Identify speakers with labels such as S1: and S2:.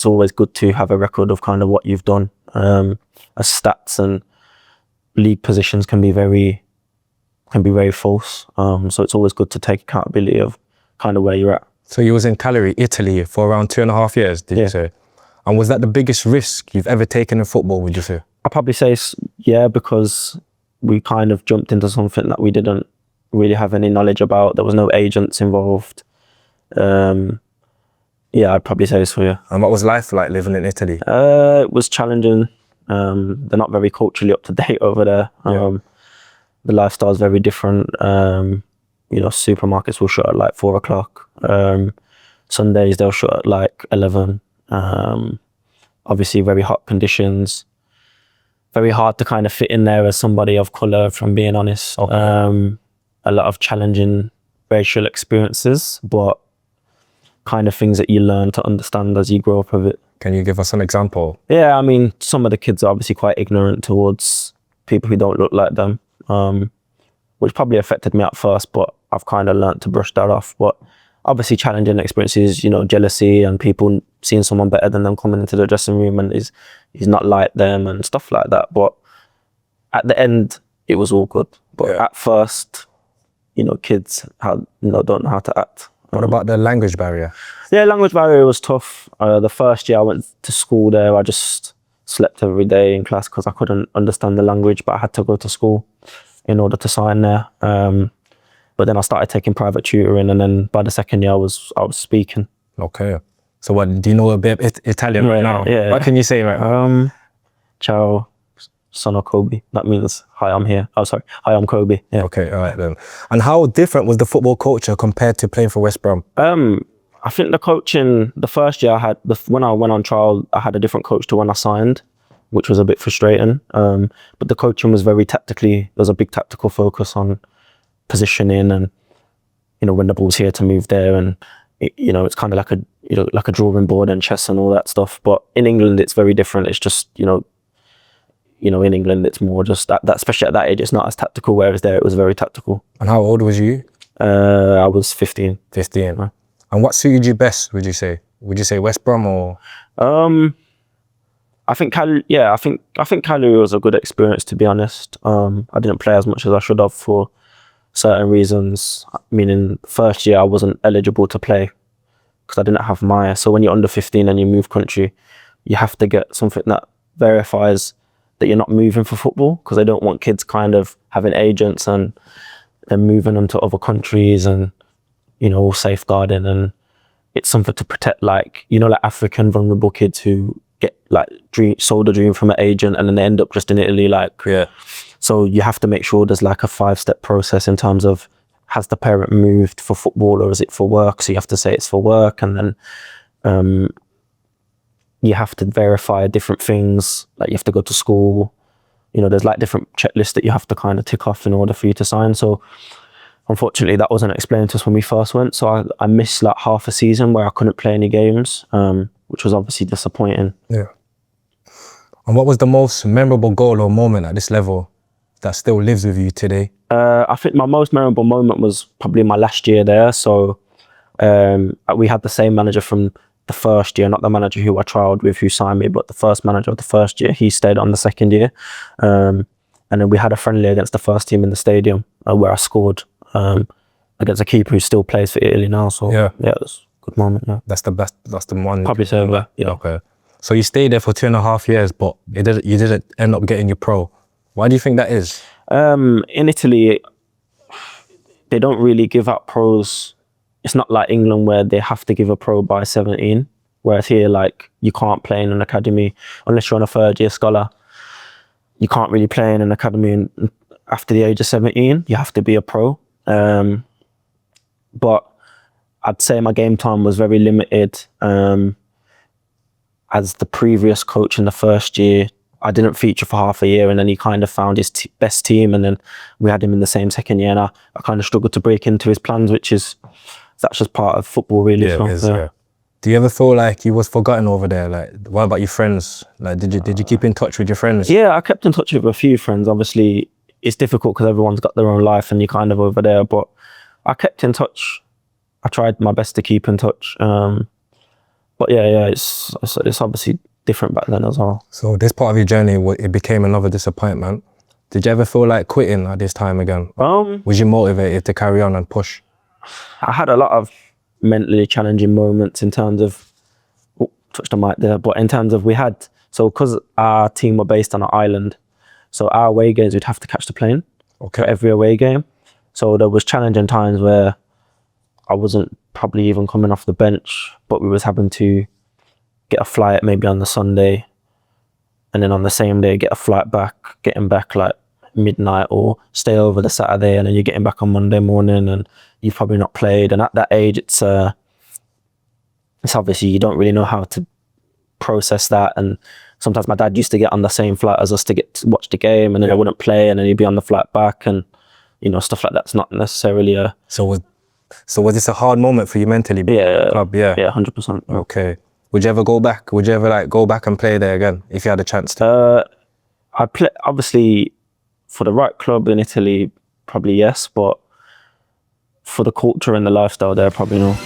S1: it's always good to have a record of kind of what you've done. As stats and league positions can be very false. So it's always good to take accountability of kind of where you're at.
S2: So you was in Cagliari, Italy for around 2.5 years, did you say? And was that the biggest risk you've ever taken in football, would you say?
S1: I'd probably say yeah, because we kind of jumped into something that we didn't really have any knowledge about. There was no agents involved. Yeah, I'd probably say so, yeah.
S2: And what was life like living in Italy?
S1: It was challenging. They're not very culturally up to date over there. The lifestyle is very different. Supermarkets will shut at like 4 o'clock. Sundays they'll shut at like 11. Obviously very hot conditions. Very hard to kind of fit in there as somebody of colour, if I'm being honest. Okay. A lot of challenging racial experiences, but kind of things that you learn to understand as you grow up with it.
S2: Can you give us an example?
S1: Yeah, I mean, some of the kids are obviously quite ignorant towards people who don't look like them, which probably affected me at first, but I've kind of learned to brush that off. But obviously challenging experiences, jealousy and people seeing someone better than them coming into the dressing room and he's not like them and stuff like that. But at the end, it was all good. But at first, kids don't know how to act.
S2: What about the language barrier?
S1: Yeah, language barrier was tough. The first year I went to school there, I just slept every day in class because I couldn't understand the language, but I had to go to school in order to sign there. But then I started taking private tutoring, and then by the second year I was speaking.
S2: Okay. So what, do you know a bit of Italian right now?
S1: Yeah.
S2: What can you say right now?
S1: Ciao, sono Kobe. That means, hi, I'm here. Oh, sorry. Hi, I'm Kobe. Yeah.
S2: Okay, all right then. And how different was the football culture compared to playing for West Brom?
S1: I think the coaching, the first year I had, when I went on trial, I had a different coach to when I signed, which was a bit frustrating. But the coaching was very tactically, there was a big tactical focus on positioning and, when the ball's here to move there. And, it's kind of like a drawing board and chess and all that stuff. But in England, it's very different. It's just, in England, it's more just that, especially at that age, it's not as tactical, whereas there it was very tactical.
S2: And how old was you?
S1: I was 15.
S2: 15. Right. And what suited you best, would you say? Would you say West Brom or?
S1: I think Cagliari was a good experience, to be honest. I didn't play as much as I should have for certain reasons. Meaning, first year I wasn't eligible to play because I didn't have Maya. So when you're under 15 and you move country, you have to get something that verifies that you're not moving for football, because they don't want kids kind of having agents and then moving them to other countries and, all safeguarding. And it's something to protect, like African vulnerable kids who get sold a dream from an agent and then they end up just in Italy. So you have to make sure there's like a 5-step process in terms of, has the parent moved for football or is it for work? So you have to say it's for work, and then you have to verify different things, like you have to go to school. There's like different checklists that you have to kind of tick off in order for you to sign. So unfortunately that wasn't explained to us when we first went. So I missed like half a season where I couldn't play any games, which was obviously disappointing.
S2: Yeah. And what was the most memorable goal or moment at this level that still lives with you today?
S1: I think my most memorable moment was probably my last year there. So we had the same manager from the first year, not the manager who I trialled with, who signed me, but the first manager of the first year. He stayed on the second year. And then we had a friendly against the first team in the stadium where I scored against a keeper who still plays for Italy now. So yeah, it was a good moment. Yeah.
S2: That's the best. That's the one.
S1: Probably so. Yeah.
S2: Okay. So you stayed there for 2.5 years, but you didn't end up getting your pro. Why do you think that is?
S1: In Italy, they don't really give out pros. It's not like England where they have to give a pro by 17. Whereas here, you can't play in an academy unless you're on a third-year scholar. You can't really play in an academy after the age of 17. You have to be a pro. But I'd say my game time was very limited. As the previous coach in the first year, I didn't feature for half a year, and then he kind of found his best team, and then we had him in the same second year, and I kind of struggled to break into his plans, that's just part of football, really.
S2: Yeah, it is, yeah. Do you ever feel like you was forgotten over there? What about your friends? Did you keep in touch with your friends?
S1: Yeah, I kept in touch with a few friends. Obviously, it's difficult because everyone's got their own life and you're kind of over there, but I kept in touch. I tried my best to keep in touch. But yeah, it's obviously different back then as well.
S2: So this part of your journey, it became another disappointment. Did you ever feel like quitting at this time again? Was you motivated to carry on and push?
S1: I had a lot of mentally challenging moments in terms of, touched the mic there, but in terms of because our team were based on an island, so our away games, we'd have to catch the plane for every away game. So there was challenging times where I wasn't probably even coming off the bench, but we was having to get a flight maybe on the Sunday, and then on the same day get a flight back, getting back like midnight, or stay over the Saturday, and then you're getting back on Monday morning, and you've probably not played. And at that age, it's obviously you don't really know how to process that. And sometimes my dad used to get on the same flight as us to get to watch the game, and then I wouldn't play, and then he'd be on the flight back, and stuff like that's not necessarily a.
S2: So was this a hard moment for you mentally?
S1: Yeah,
S2: club, yeah,
S1: 100%.
S2: Okay. Would you ever go back? Would you ever like go back and play there again if you had a chance to?
S1: I play obviously for the right club in Italy, probably yes, but for the culture and the lifestyle there, probably no.